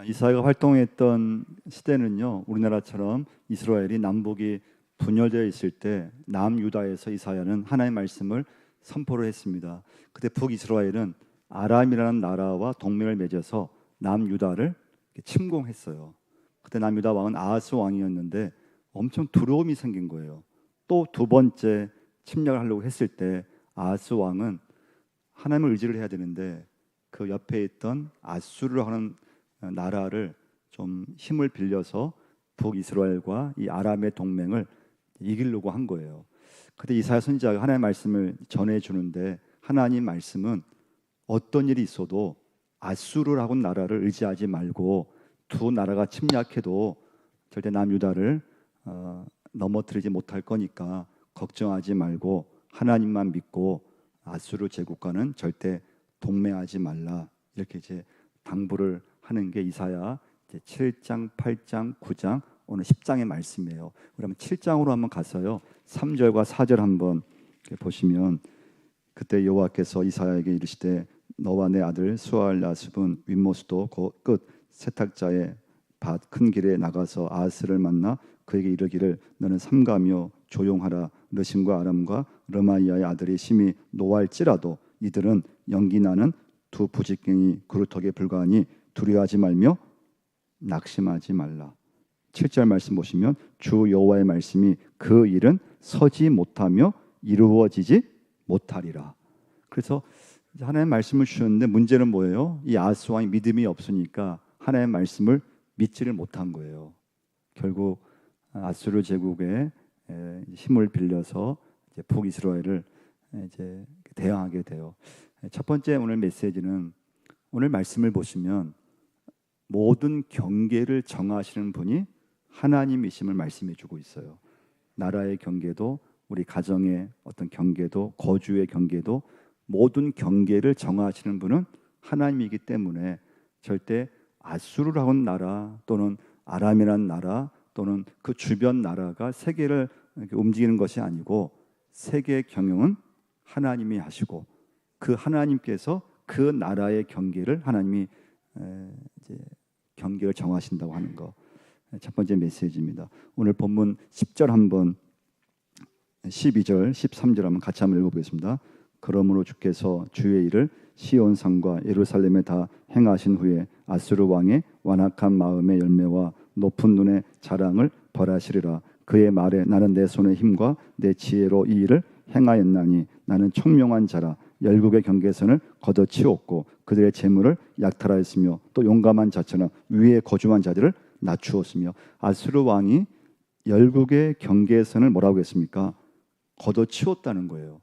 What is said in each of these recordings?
이사야가 활동했던 시대는요, 우리나라처럼 이스라엘이 남북이 분열되어 있을 때 남유다에서 이사야는 하나님의 말씀을 선포를 했습니다. 그때 북이스라엘은 아람이라는 나라와 동맹을 맺어서 남유다를 침공했어요. 그때 남유다 왕은 아하스 왕이었는데 엄청 두려움이 생긴 거예요. 또 두 번째 침략을 하려고 했을 때 아하스 왕은 하나님을 의지를 해야 되는데 그 옆에 있던 아수르라고 하는 나라를 좀 힘을 빌려서 북이스라엘과 이 아람의 동맹을 이기려고 한 거예요. 그때 이사야 선지자가 하나님의 말씀을 전해 주는데 하나님 말씀은 어떤 일이 있어도 아수르라고 나라를 의지하지 말고 두 나라가 침략해도 절대 남유다를 넘어뜨리지 못할 거니까 걱정하지 말고 하나님만 믿고 아수르 제국과는 절대 동맹하지 말라, 이렇게 이제 당부를 하는 게 이사야 7장, 8장, 9장, 오늘 10장의 말씀이에요. 그러면 7장으로 한번 가서요 3절과 4절 한번 보시면, 그때 여호와께서 이사야에게 이르시되 너와 내 아들 수알야습은 윗모수도 끝 세탁자의 밭 큰 길에 나가서 아하스를 만나 그에게 이르기를 너는 삼가며 조용하라. 르신과 아람과 르마이아의 아들이 심히 노할지라도 이들은 연기 나는 두 부직갱이 그루터기에 불과하니 두려워하지 말며 낙심하지 말라. 7절 말씀 보시면 주 여호와의 말씀이 그 일은 서지 못하며 이루어지지 못하리라. 그래서 하나님의 말씀을 주셨는데 문제는 뭐예요? 이 아하스 왕이 믿음이 없으니까 하나님의 말씀을 믿지를 못한 거예요. 결국 아수르 제국의 힘을 빌려서 이제 북이스라엘을 이제 대항하게 돼요. 첫 번째 오늘 메시지는, 오늘 말씀을 보시면 모든 경계를 정하시는 분이 하나님이심을 말씀해 주고 있어요. 나라의 경계도, 우리 가정의 어떤 경계도, 거주의 경계도, 모든 경계를 정하시는 분은 하나님이기 때문에 절대 아수르라는 나라 또는 아람이라는 나라 또는 그 주변 나라가 세계를 움직이는 것이 아니고 세계의 경영은 하나님이 하시고 그 하나님께서 그 나라의 경계를 하나님이 이제 경계를 정하신다고 하는 거, 첫 번째 메시지입니다. 오늘 본문 10절 한번 12절 13절 한번 같이 한번 읽어보겠습니다. 그러므로 주께서 주의 일을 시온산과 예루살렘에 다 행하신 후에 아수르 왕의 완악한 마음의 열매와 높은 눈의 자랑을 벌하시리라. 그의 말에 나는 내 손의 힘과 내 지혜로 이 일을 행하였나니 나는 총명한 자라. 열국의 경계선을 걷어치웠고 그들의 재물을 약탈하였으며 또 용감한 자처럼 위에 거주한 자들을 낮추었으며. 아수르 왕이 열국의 경계선을 뭐라고 했습니까? 걷어치웠다는 거예요.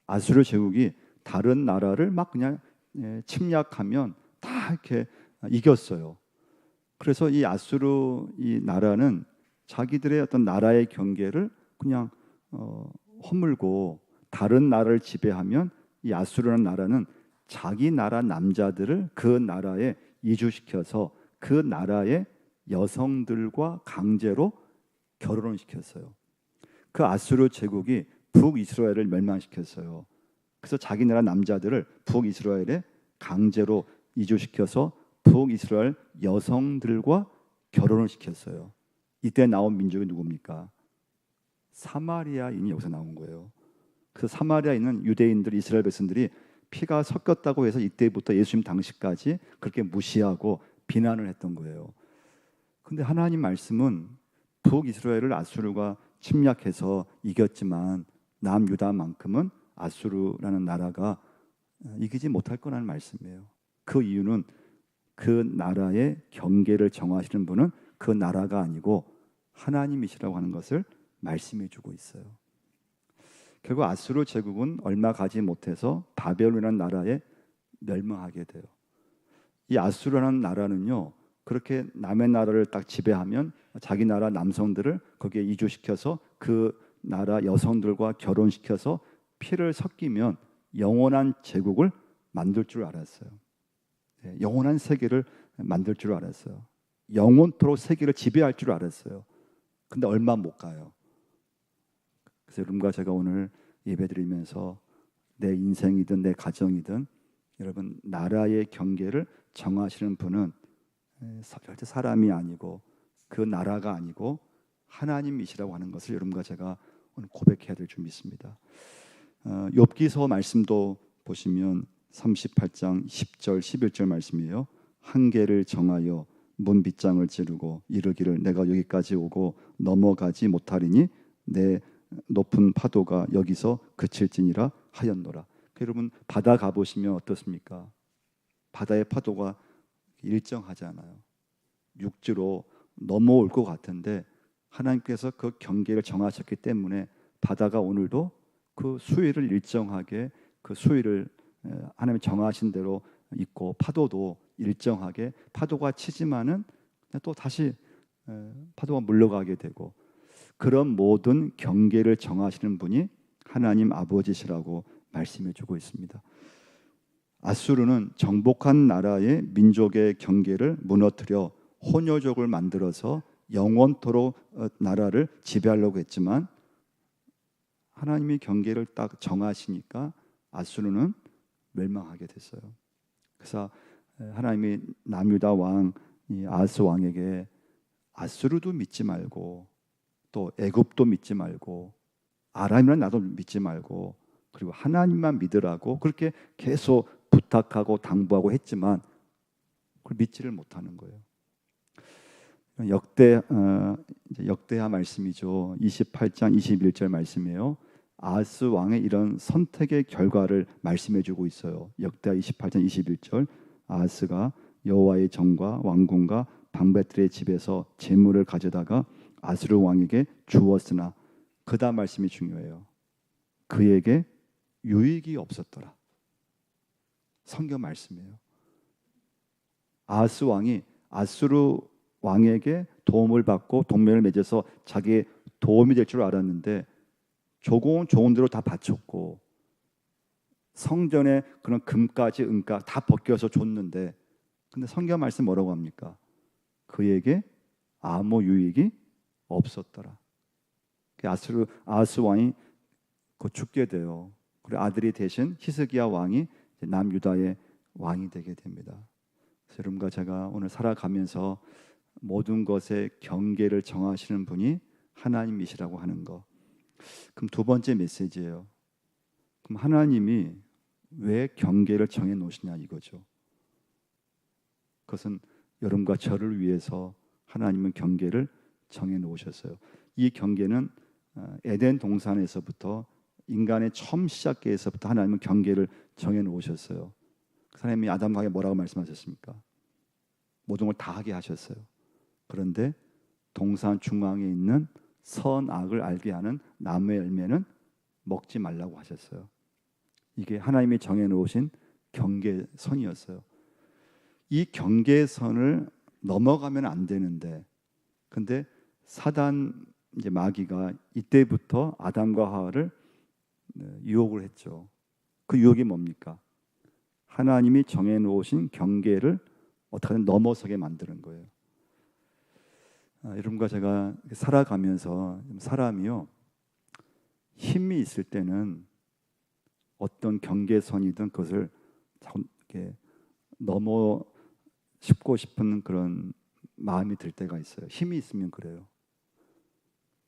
아수르 제국이 다른 나라를 막 그냥 침략하면 다 이렇게 이겼어요. 그래서 이 아수르 이 나라는 자기들의 어떤 나라의 경계를 그냥 허물고 다른 나라를 지배하면 이 아수르라는 나라는 자기 나라 남자들을 그 나라에 이주시켜서 그 나라의 여성들과 강제로 결혼을 시켰어요. 그 아수르 제국이 북이스라엘을 멸망시켰어요. 그래서 자기 나라 남자들을 북이스라엘에 강제로 이주시켜서 북이스라엘 여성들과 결혼을 시켰어요. 이때 나온 민족이 누굽니까? 사마리아인이 여기서 나온 거예요. 그래서 사마리아인은 유대인들, 이스라엘 백성들이 피가 섞였다고 해서 이때부터 예수님 당시까지 그렇게 무시하고 비난을 했던 거예요. 근데 하나님 말씀은 북이스라엘을 아수르가 침략해서 이겼지만 남유다만큼은 아수르라는 나라가 이기지 못할 거라는 말씀이에요. 그 이유는 그 나라의 경계를 정하시는 분은 그 나라가 아니고 하나님이시라고 하는 것을 말씀해 주고 있어요. 결국 아수르 제국은 얼마 가지 못해서 바벨론이라는 나라에 멸망하게 돼요. 이 아수르라는 나라는요, 그렇게 남의 나라를 딱 지배하면 자기 나라 남성들을 거기에 이주시켜서 그 나라 여성들과 결혼시켜서 피를 섞이면 영원한 제국을 만들 줄 알았어요. 영원한 세계를 만들 줄 알았어요. 영원토록 세계를 지배할 줄 알았어요. 근데 얼마 못 가요. 그래서 여러분과 제가 오늘 예배드리면서 내 인생이든 내 가정이든 여러분 나라의 경계를 정하시는 분은 절대 사람이 아니고 그 나라가 아니고 하나님이시라고 하는 것을 여러분과 제가 오늘 고백해야 될 줄 믿습니다. 욥기서 말씀도 보시면 38장 10절 11절 말씀이에요. 한계를 정하여 문빗장을 찌르고 이르기를 내가 여기까지 오고 넘어가지 못하리니 내 높은 파도가 여기서 그칠지니라 하였노라. 여러분 바다 가보시면 어떻습니까? 바다의 파도가 일정하지 않아요. 육지로 넘어올 것 같은데 하나님께서 그 경계를 정하셨기 때문에 바다가 오늘도 그 수위를 일정하게 그 수위를 하나님이 정하신 대로 있고 파도도 일정하게 파도가 치지만은 또 다시 파도가 물러가게 되고 그런 모든 경계를 정하시는 분이 하나님 아버지시라고 말씀해 주고 있습니다. 아수르는 정복한 나라의 민족의 경계를 무너뜨려 혼혈족을 만들어서 영원토록 나라를 지배하려고 했지만 하나님이 경계를 딱 정하시니까 아수르는 멸망하게 됐어요. 그래서 하나님이 남유다 왕 아하스 왕에게 아수르도 믿지 말고 또 애굽도 믿지 말고 아람이란 나도 믿지 말고 그리고 하나님만 믿으라고 그렇게 계속 부탁하고 당부하고 했지만 그걸 믿지를 못하는 거예요. 역대하 말씀이죠. 28장 21절 말씀이에요. 아하스 왕의 이런 선택의 결과를 말씀해주고 있어요. 역대하 28장 21절 아하스가 여호와의 전과 왕궁과 방백들의 집에서 재물을 가져다가 아수르 왕에게 주었으나 그 다음 말씀이 중요해요. 그에게 유익이 없었더라. 성경 말씀이에요. 아하스 왕이 아수르 왕에게 도움을 받고 동맹을 맺어서 자기의 도움이 될 줄 알았는데 조공은 좋은 대로 다 바쳤고 성전에 그런 금까지 은까 다 벗겨서 줬는데 근데 성경 말씀 뭐라고 합니까? 그에게 아무 유익이 없었더라. 아하스 왕이 곧 죽게 돼요. 그리고 아들이 대신 히스기야 왕이 남유다의 왕이 되게 됩니다. 그래서 여러분과 제가 오늘 살아가면서 모든 것의 경계를 정하시는 분이 하나님이시라고 하는 것. 그럼 두 번째 메시지예요. 그럼 하나님이 왜 경계를 정해 놓으시냐 이거죠. 그것은 여러분과 저를 위해서 하나님은 경계를 정해 놓으셨어요. 이 경계는 에덴 동산에서부터 인간의 처음 시작에서부터 하나님은 경계를 정해 놓으셨어요. 하나님이 아담과 하게 뭐라고 말씀하셨습니까? 모든 걸 다 하게 하셨어요. 그런데 동산 중앙에 있는 선악을 알게 하는 나무의 열매는 먹지 말라고 하셨어요. 이게 하나님이 정해 놓으신 경계선이었어요. 이 경계선을 넘어가면 안 되는데 근데 사단 이제 마귀가 이때부터 아담과 하와를 유혹을 했죠. 그 유혹이 뭡니까? 하나님이 정해 놓으신 경계를 어떻게든 넘어서게 만드는 거예요. 여러분과 제가 살아가면서 사람이요 힘이 있을 때는 어떤 경계선이든 그것을 자꾸 이렇게 넘어 짚고 싶은 그런 마음이 들 때가 있어요. 힘이 있으면 그래요.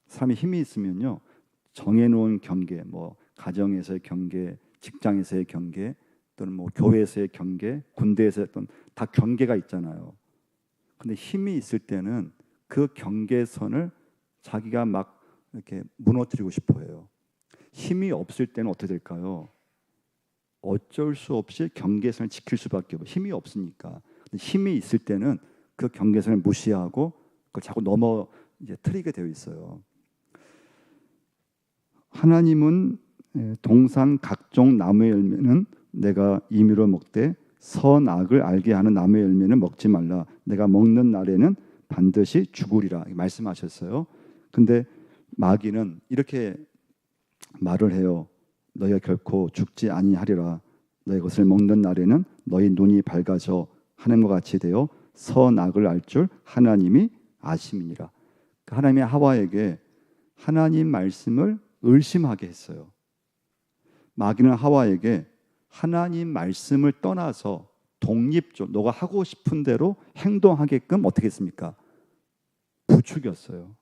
사람이 힘이 있으면요 정해놓은 경계, 뭐 가정에서의 경계, 직장에서의 경계, 또는 뭐 교회에서의 경계, 군대에서의 어떤 다 경계가 있잖아요. 근데 힘이 있을 때는 그 경계선을 자기가 막 이렇게 무너뜨리고 싶어해요. 힘이 없을 때는 어떻게 될까요? 어쩔 수 없이 경계선을 지킬 수밖에 없어요. 힘이 없으니까. 근데 힘이 있을 때는 그 경계선을 무시하고 그걸 자꾸 넘어 이제 틀리게 되어 있어요. 하나님은 동산 각종 나무의 열매는 내가 임의로 먹되 선악을 알게 하는 나무의 열매는 먹지 말라. 내가 먹는 날에는 반드시 죽으리라 말씀하셨어요. 근데 마귀는 이렇게 말을 해요. 너희가 결코 죽지 아니하리라. 너희 것을 먹는 날에는 너희 눈이 밝아져 하나님과 같이 되어 선악을 알 줄 하나님이 아심이니라. 하나님의 하와에게 하나님 말씀을 의심하게 했어요. 마귀는 하와에게 하나님 말씀을 떠나서 독립적, 너가 하고 싶은 대로 행동하게끔 어떻게 했습니까? 부추겼어요.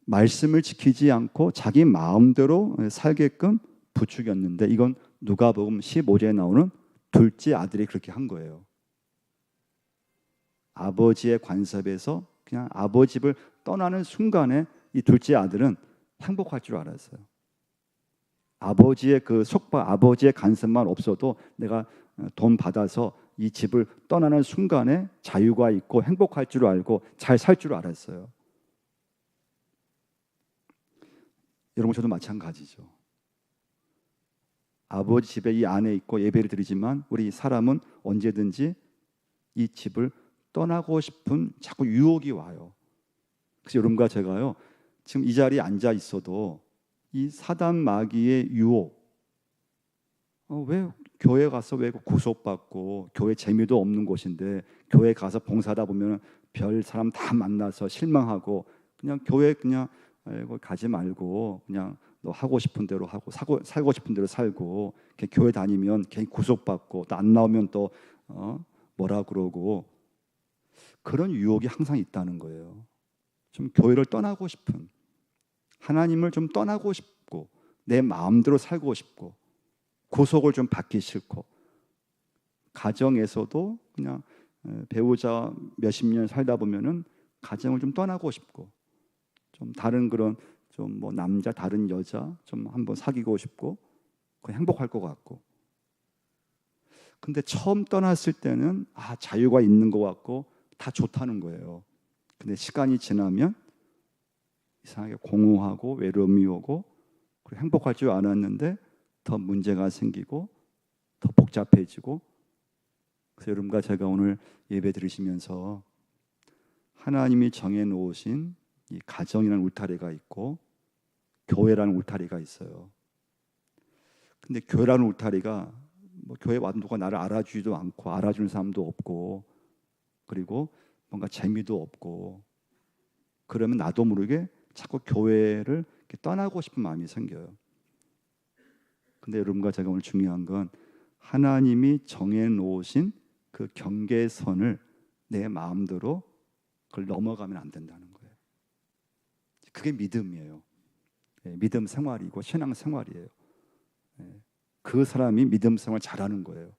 말씀을 지키지 않고 자기 마음대로 살게끔 부추겼는데, 이건 누가복음 15절에 나오는 둘째 아들이 그렇게 한 거예요. 아버지의 관섭에서 그냥 아버지 집을 떠나는 순간에 이 둘째 아들은 행복할 줄 알았어요. 아버지의 그 속박, 아버지의 간섭만 없어도 내가 돈 받아서 이 집을 떠나는 순간에 자유가 있고 행복할 줄 알고 잘 살 줄 알았어요. 여러분, 저도 마찬가지죠. 아버지 집에 이 안에 있고 예배를 드리지만 우리 사람은 언제든지 이 집을 떠나고 싶은 자꾸 유혹이 와요. 그래서 여러분과 제가요, 지금 이 자리에 앉아 있어도 이 사단 마귀의 유혹, 왜 교회 가서 왜 구속받고 교회 재미도 없는 곳인데 교회 가서 봉사하다 보면 별 사람 다 만나서 실망하고 그냥 교회 그냥 가지 말고 그냥 너 하고 싶은 대로 하고 살고 싶은 대로 살고, 교회 다니면 괜히 구속받고 또 안 나오면 또 뭐라 그러고, 그런 유혹이 항상 있다는 거예요. 좀 교회를 떠나고 싶은, 하나님을 좀 떠나고 싶고 내 마음대로 살고 싶고 구속을 좀 받기 싫고, 가정에서도 그냥 배우자 몇십 년 살다 보면은 가정을 좀 떠나고 싶고 좀 다른 그런 좀 뭐 남자 다른 여자 좀 한번 사귀고 싶고 그 행복할 것 같고, 근데 처음 떠났을 때는 자유가 있는 것 같고 다 좋다는 거예요. 근데 시간이 지나면 이상하게 공허하고 외로움이 오고 그리고 행복할 줄 알았는데 더 문제가 생기고 더 복잡해지고. 그래서 여러분과 제가 오늘 예배 드리시면서 하나님이 정해놓으신 이 가정이라는 울타리가 있고 교회라는 울타리가 있어요. 근데 교회라는 울타리가 뭐 교회 와도 누가 나를 알아주지도 않고 알아주는 사람도 없고 그리고 뭔가 재미도 없고, 그러면 나도 모르게 자꾸 교회를 떠나고 싶은 마음이 생겨요. 근데 여러분과 제가 오늘 중요한 건 하나님이 정해놓으신 그 경계선을 내 마음대로 그걸 넘어가면 안 된다는 거예요. 그게 믿음이에요. 믿음 생활이고 신앙 생활이에요. 그 사람이 믿음 생활 잘하는 거예요.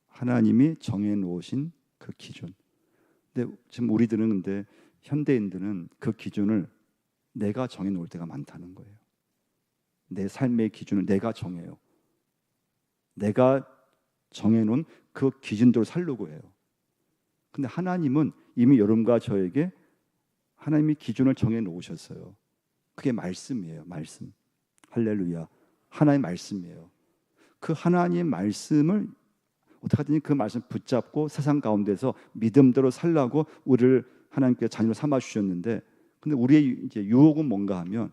하나님이 정해놓으신 그 기준. 근데 지금 우리들은, 근데 현대인들은 그 기준을 내가 정해놓을 때가 많다는 거예요. 내 삶의 기준을 내가 정해요. 내가 정해놓은 그 기준대로 살려고 해요. 근데 하나님은 이미 여러분과 저에게 하나님이 기준을 정해놓으셨어요. 그게 말씀이에요. 말씀. 할렐루야. 하나님의 말씀이에요. 그 하나님 말씀을 어떻게 하든지 그 말씀 붙잡고 세상 가운데서 믿음대로 살라고 우리를 하나님께 자녀로 삼아 주셨는데, 근데 우리의 이제 유혹은 뭔가 하면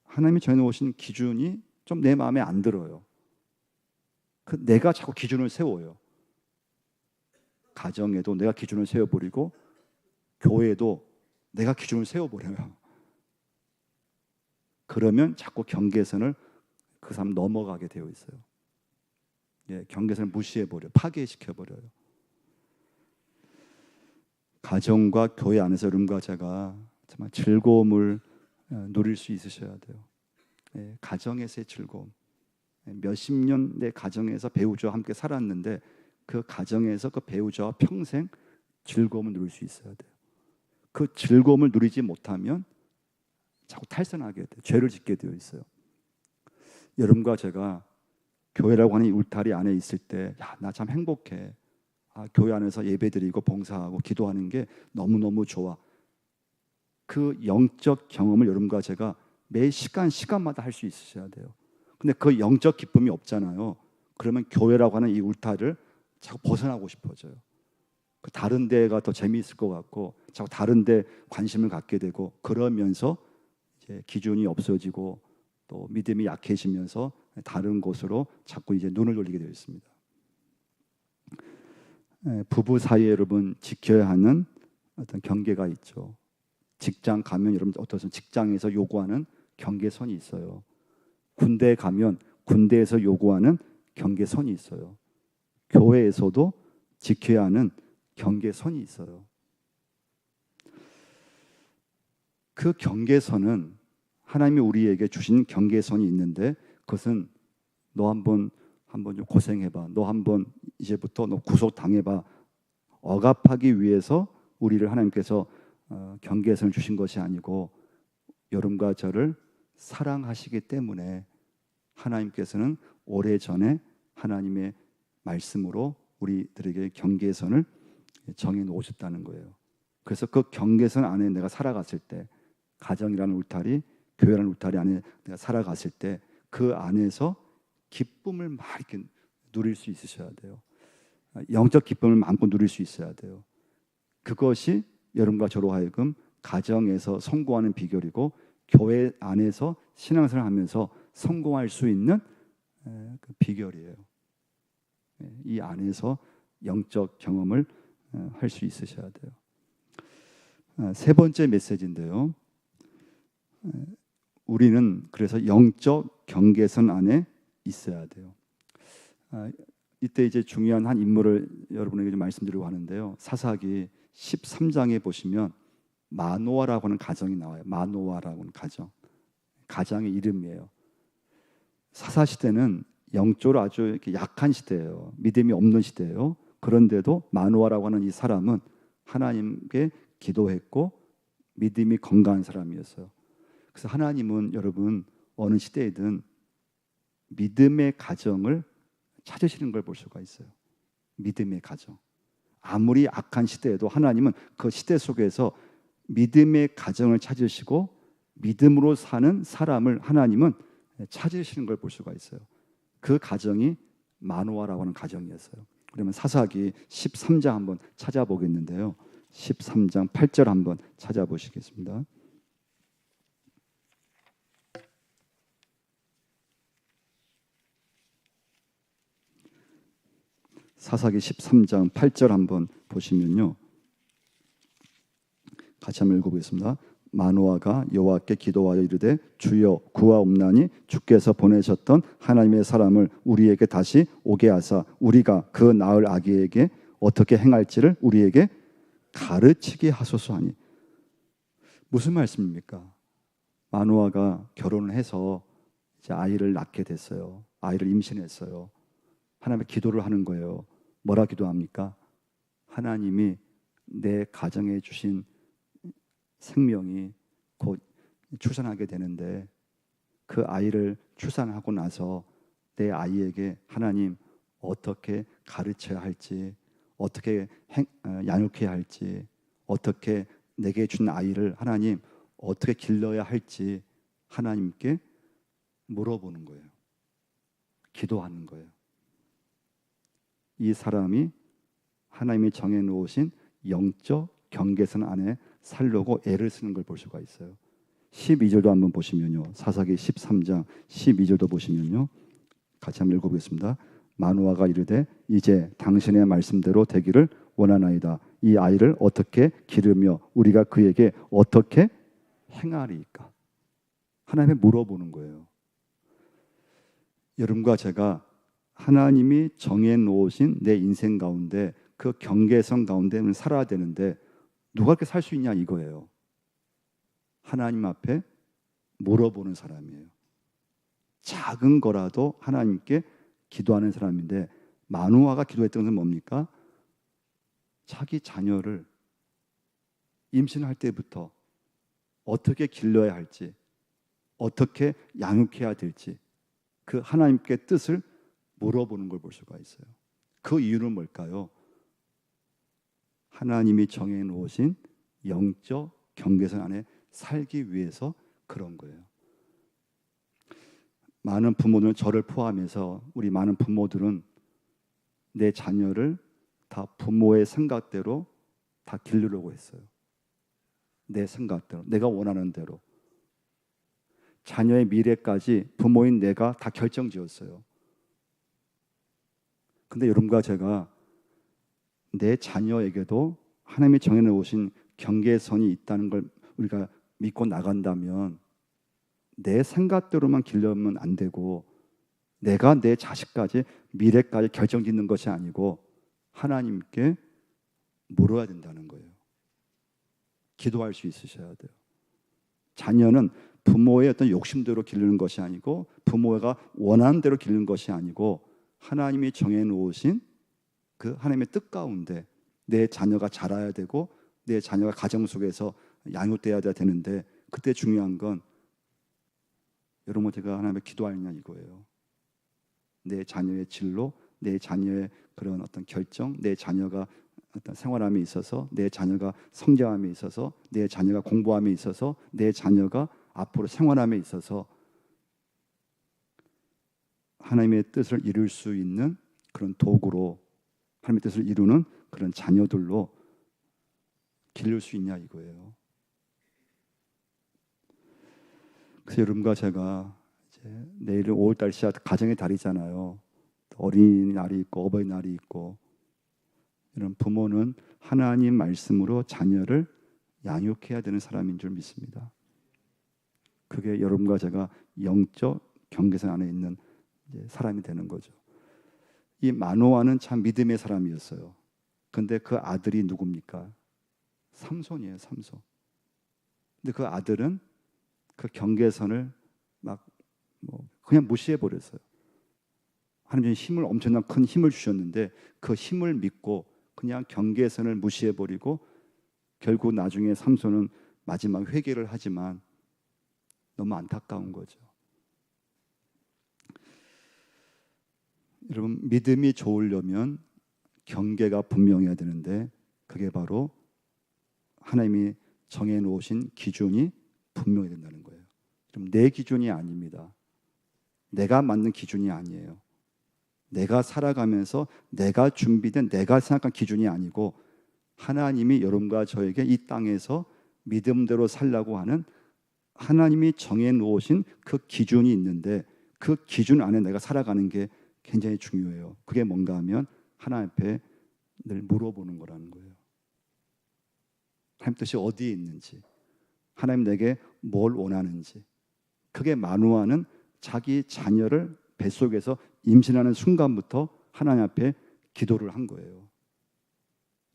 하나님이 정해놓으신 기준이 좀 내 마음에 안 들어요. 내가 자꾸 기준을 세워요. 가정에도 내가 기준을 세워버리고 교회에도 내가 기준을 세워버려요. 그러면 자꾸 경계선을 그 사람 넘어가게 되어 있어요. 경계선을 무시해버려, 파괴시켜버려요. 가정과 교회 안에서 여러분과 제가 정말 즐거움을 누릴 수 있으셔야 돼요. 가정에서의 즐거움. 몇십 년 내 가정에서 배우자와 함께 살았는데 그 가정에서 그 배우자와 평생 즐거움을 누릴 수 있어야 돼요. 그 즐거움을 누리지 못하면 자꾸 탈선하게 돼요. 죄를 짓게 되어 있어요. 여러분과 제가 교회라고 하는 이 울타리 안에 있을 때, 나 참 행복해. 교회 안에서 예배드리고 봉사하고 기도하는 게 너무너무 좋아. 그 영적 경험을 여러분과 제가 매 시간마다 할 수 있으셔야 돼요. 근데 그 영적 기쁨이 없잖아요. 그러면 교회라고 하는 이 울타리를 자꾸 벗어나고 싶어져요. 다른 데가 더 재미있을 것 같고 자꾸 다른 데 관심을 갖게 되고, 그러면서 이제 기준이 없어지고 또 믿음이 약해지면서 다른 곳으로 자꾸 이제 눈을 돌리게 되어 있습니다. 부부 사이에 여러분 지켜야 하는 어떤 경계가 있죠. 직장 가면 여러분 어떤 직장에서 요구하는 경계선이 있어요. 군대에 가면 군대에서 요구하는 경계선이 있어요. 교회에서도 지켜야 하는 경계선이 있어요. 그 경계선은 하나님이 우리에게 주신 경계선이 있는데, 그것은 너 한번 좀 고생해봐, 너 한번 이제부터 너 구속 당해봐, 억압하기 위해서 우리를 하나님께서 경계선을 주신 것이 아니고, 여러분과 저를 사랑하시기 때문에 하나님께서는 오래전에 하나님의 말씀으로 우리들에게 경계선을 정해 놓으셨다는 거예요. 그래서 그 경계선 안에 내가 살아갔을 때, 가정이라는 울타리, 교회라는 울타리 안에 내가 살아갔을 때 그 안에서 기쁨을 막 이렇게 누릴 수 있으셔야 돼요. 영적 기쁨을 마음껏 누릴 수 있어야 돼요. 그것이 여러분과 저로 하여금 가정에서 성공하는 비결이고, 교회 안에서 신앙생활을 하면서 성공할 수 있는 그 비결이에요. 이 안에서 영적 경험을 할 수 있으셔야 돼요. 세 번째 메시지인데요. 우리는 그래서 영적 경계선 안에 있어야 돼요. 이때 이제 중요한 한 인물을 여러분에게 좀 말씀드리려고 하는데요. 사사기 13장에 보시면 마노아라고 하는 가정이 나와요. 마노아라고 하는 가장의 이름이에요. 사사 시대는 영적으로 아주 이렇게 약한 시대예요. 믿음이 없는 시대예요. 그런데도 마노아라고 하는 이 사람은 하나님께 기도했고 믿음이 건강한 사람이었어요. 그래서 하나님은 여러분 어느 시대이든 믿음의 가정을 찾으시는 걸 볼 수가 있어요. 믿음의 가정. 아무리 악한 시대에도 하나님은 그 시대 속에서 믿음의 가정을 찾으시고 믿음으로 사는 사람을 하나님은 찾으시는 걸 볼 수가 있어요. 그 가정이 마노아라고 하는 가정이었어요. 그러면 사사기 13장 한번 찾아보겠는데요. 13장 8절 한번 찾아보시겠습니다. 사사기 13장 8절 한번 보시면요. 같이 한번 읽어보겠습니다. 마노아가 여호와께 기도하여 이르되 주여 구하옵나니 주께서 보내셨던 하나님의 사람을 우리에게 다시 오게 하사 우리가 그 낳을 아기에게 어떻게 행할지를 우리에게 가르치게 하소서 하니. 무슨 말씀입니까? 마노아가 결혼을 해서 이제 아이를 낳게 됐어요. 아이를 임신했어요. 하나님의 기도를 하는 거예요. 뭐라 기도합니까? 하나님이 내 가정에 주신 생명이 곧 출산하게 되는데 그 아이를 출산하고 나서 내 아이에게 하나님 어떻게 가르쳐야 할지, 어떻게 양육해야 할지, 어떻게 내게 준 아이를 하나님 어떻게 길러야 할지 하나님께 물어보는 거예요. 기도하는 거예요. 이 사람이 하나님이 정해놓으신 영적 경계선 안에 살려고 애를 쓰는 걸 볼 수가 있어요. 12절도 한번 보시면요. 사사기 13장 12절도 보시면요. 같이 한번 읽어보겠습니다. 마노아가 이르되 이제 당신의 말씀대로 되기를 원하나이다. 이 아이를 어떻게 기르며 우리가 그에게 어떻게 행하리이까? 하나님께 물어보는 거예요. 여러분과 제가 하나님이 정해놓으신 내 인생 가운데 그 경계선 가운데 살아야 되는데 누가 그렇게 살 수 있냐 이거예요. 하나님 앞에 물어보는 사람이에요. 작은 거라도 하나님께 기도하는 사람인데 마노아가 기도했던 것은 뭡니까? 자기 자녀를 임신할 때부터 어떻게 길러야 할지, 어떻게 양육해야 될지 그 하나님께 뜻을 물어보는 걸 볼 수가 있어요. 그 이유는 뭘까요? 하나님이 정해놓으신 영적 경계선 안에 살기 위해서 그런 거예요. 많은 부모들은 저를 포함해서 우리 많은 부모들은 내 자녀를 다 부모의 생각대로 다 기르려고 했어요. 내 생각대로, 내가 원하는 대로. 자녀의 미래까지 부모인 내가 다 결정지었어요. 근데 여러분과 제가 내 자녀에게도 하나님이 정해놓으신 경계선이 있다는 걸 우리가 믿고 나간다면 내 생각대로만 길러면 안 되고 내가 내 자식까지 미래까지 결정짓는 것이 아니고 하나님께 물어야 된다는 거예요. 기도할 수 있으셔야 돼요. 자녀는 부모의 어떤 욕심대로 기르는 것이 아니고 부모가 원하는 대로 기르는 것이 아니고 하나님이 정해놓으신 그 하나님의 뜻 가운데 내 자녀가 자라야 되고 내 자녀가 가정 속에서 양육돼야 되는데, 그때 중요한 건 여러분 제가 하나님께 기도하느냐 이거예요. 내 자녀의 진로, 내 자녀의 그런 어떤 결정, 내 자녀가 어떤 생활함에 있어서, 내 자녀가 성장함에 있어서, 내 자녀가 공부함에 있어서, 내 자녀가 앞으로 생활함에 있어서 하나님의 뜻을 이룰 수 있는 그런 도구로, 하나님의 뜻을 이루는 그런 자녀들로 기를 수 있냐 이거예요. 그래서 여러분과 제가 이제 내일은 5월달 시작 가정의 달이잖아요. 어린이날이 있고 어버이날이 있고, 이런 부모는 하나님 말씀으로 자녀를 양육해야 되는 사람인 줄 믿습니다. 그게 여러분과 제가 영적 경계선 안에 있는 사람이 되는 거죠. 이 마노아는 참 믿음의 사람이었어요. 근데 그 아들이 누굽니까? 삼손이에요, 삼손. 근데 그 아들은 그 경계선을 막 그냥 무시해 버렸어요. 하나님이 힘을, 엄청난 큰 힘을 주셨는데 그 힘을 믿고 그냥 경계선을 무시해 버리고, 결국 나중에 삼손은 마지막 회개를 하지만 너무 안타까운 거죠. 여러분, 믿음이 좋으려면 경계가 분명해야 되는데 그게 바로 하나님이 정해놓으신 기준이 분명해야 된다는 거예요. 그럼 내 기준이 아닙니다. 내가 맞는 기준이 아니에요. 내가 살아가면서 내가 준비된, 내가 생각한 기준이 아니고 하나님이 여러분과 저에게 이 땅에서 믿음대로 살라고 하는 하나님이 정해놓으신 그 기준이 있는데, 그 기준 안에 내가 살아가는 게 굉장히 중요해요. 그게 뭔가 하면 하나님 앞에 늘 물어보는 거라는 거예요. 하나님 뜻이 어디에 있는지, 하나님 내게 뭘 원하는지. 그게 마누아는 자기 자녀를 뱃속에서 임신하는 순간부터 하나님 앞에 기도를 한 거예요.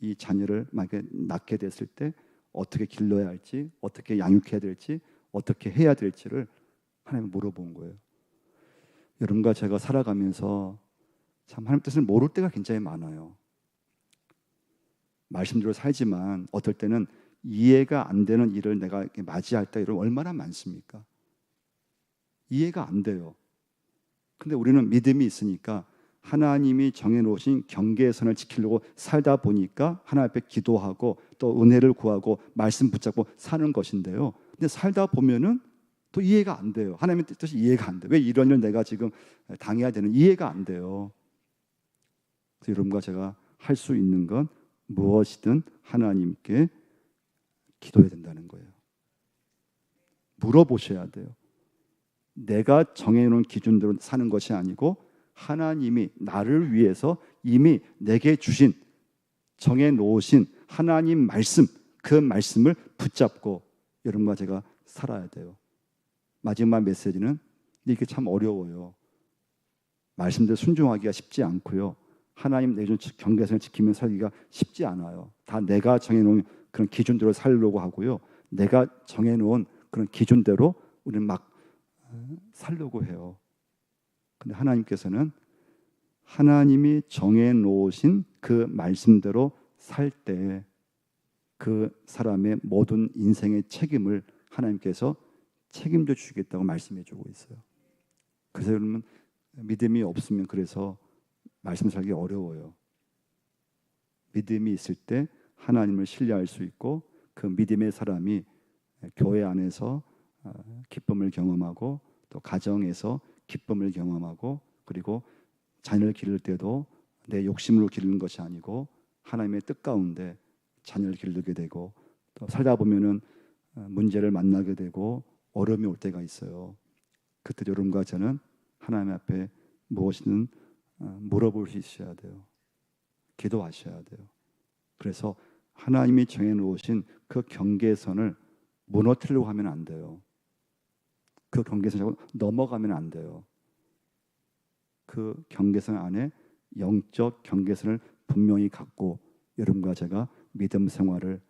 이 자녀를 만약에 낳게 됐을 때 어떻게 길러야 할지, 어떻게 양육해야 될지, 어떻게 해야 될지를 하나님께 물어본 거예요. 여러분과 제가 살아가면서 참 하나님 뜻을 모를 때가 굉장히 많아요. 말씀대로 살지만 어떨 때는 이해가 안 되는 일을 내가 맞이할 때 이런 얼마나 많습니까? 이해가 안 돼요. 근데 우리는 믿음이 있으니까 하나님이 정해놓으신 경계선을 지키려고 살다 보니까 하나님 앞에 기도하고 또 은혜를 구하고 말씀 붙잡고 사는 것인데요. 근데 살다 보면은 또 이해가 안 돼요. 하나님의 뜻이 이해가 안 돼요. 왜 이런 일 내가 지금 당해야 되는, 이해가 안 돼요. 그래서 여러분과 제가 할 수 있는 건 무엇이든 하나님께 기도해야 된다는 거예요. 물어보셔야 돼요. 내가 정해놓은 기준대로 사는 것이 아니고 하나님이 나를 위해서 이미 내게 주신, 정해놓으신 하나님 말씀, 그 말씀을 붙잡고 여러분과 제가 살아야 돼요. 마지막 메시지는 이게 참 어려워요. 말씀대로 순종하기가 쉽지 않고요. 하나님 내준 경계선을 지키며 살기가 쉽지 않아요. 다 내가 정해놓은 그런 기준대로 살려고 하고요. 내가 정해놓은 그런 기준대로 우리는 막 살려고 해요. 근데 하나님께서는 하나님이 정해놓으신 그 말씀대로 살 때 그 사람의 모든 인생의 책임을 하나님께서 책임져 주겠다고 말씀해 주고 있어요. 그래서 여러분, 믿음이 없으면 그래서 말씀 살기 어려워요. 믿음이 있을 때 하나님을 신뢰할 수 있고 그 믿음의 사람이 교회 안에서 기쁨을 경험하고 또 가정에서 기쁨을 경험하고, 그리고 자녀를 기를 때도 내 욕심으로 기르는 것이 아니고 하나님의 뜻 가운데 자녀를 기르게 되고, 또 살다 보면은 문제를 만나게 되고 어려움이 올 때가 있어요. 그때 여러분과 저는 하나님 앞에 무엇이든 물어볼 수 있어야 돼요. 기도하셔야 돼요. 그래서 하나님이 정해놓으신 그 경계선을 무너뜨리려고 하면 안 돼요. 그 경계선을 넘어가면 안 돼요. 그 경계선 안에 영적 경계선을 분명히 갖고 여러분과 제가 믿음 생활을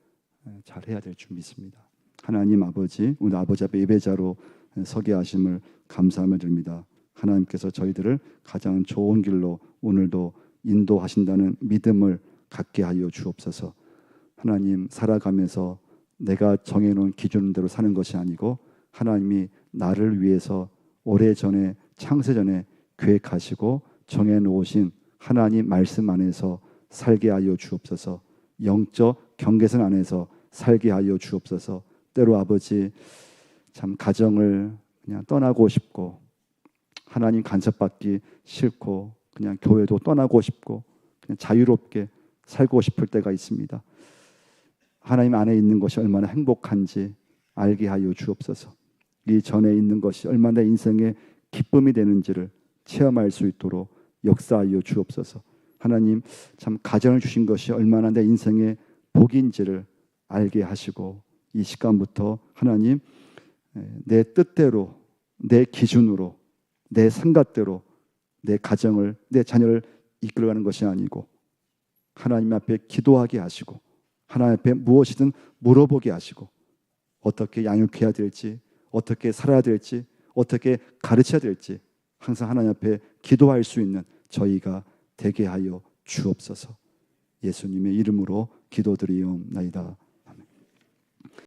잘 해야 될 줄 믿습니다. 하나님 아버지, 우리 아버지 앞에 예배자로 서게 하심을 감사함을 드립니다. 하나님께서 저희들을 가장 좋은 길로 오늘도 인도하신다는 믿음을 갖게 하여 주옵소서. 하나님, 살아가면서 내가 정해놓은 기준대로 사는 것이 아니고 하나님이 나를 위해서 오래전에 창세전에 계획하시고 정해놓으신 하나님 말씀 안에서 살게 하여 주옵소서. 영적 경계선 안에서 살게 하여 주옵소서. 때로 아버지, 참 가정을 그냥 떠나고 싶고 하나님 간섭받기 싫고 그냥 교회도 떠나고 싶고 그냥 자유롭게 살고 싶을 때가 있습니다. 하나님 안에 있는 것이 얼마나 행복한지 알게 하여 주옵소서. 이 전에 있는 것이 얼마나 인생의 기쁨이 되는지를 체험할 수 있도록 역사하여 주옵소서. 하나님, 참 가정을 주신 것이 얼마나 내 인생의 복인지를 알게 하시고 이 시간부터 하나님, 내 뜻대로, 내 기준으로, 내 생각대로 내 가정을, 내 자녀를 이끌어가는 것이 아니고 하나님 앞에 기도하게 하시고 하나님 앞에 무엇이든 물어보게 하시고 어떻게 양육해야 될지, 어떻게 살아야 될지, 어떻게 가르쳐야 될지 항상 하나님 앞에 기도할 수 있는 저희가 되게 하여 주옵소서. 예수님의 이름으로 기도드리옵나이다.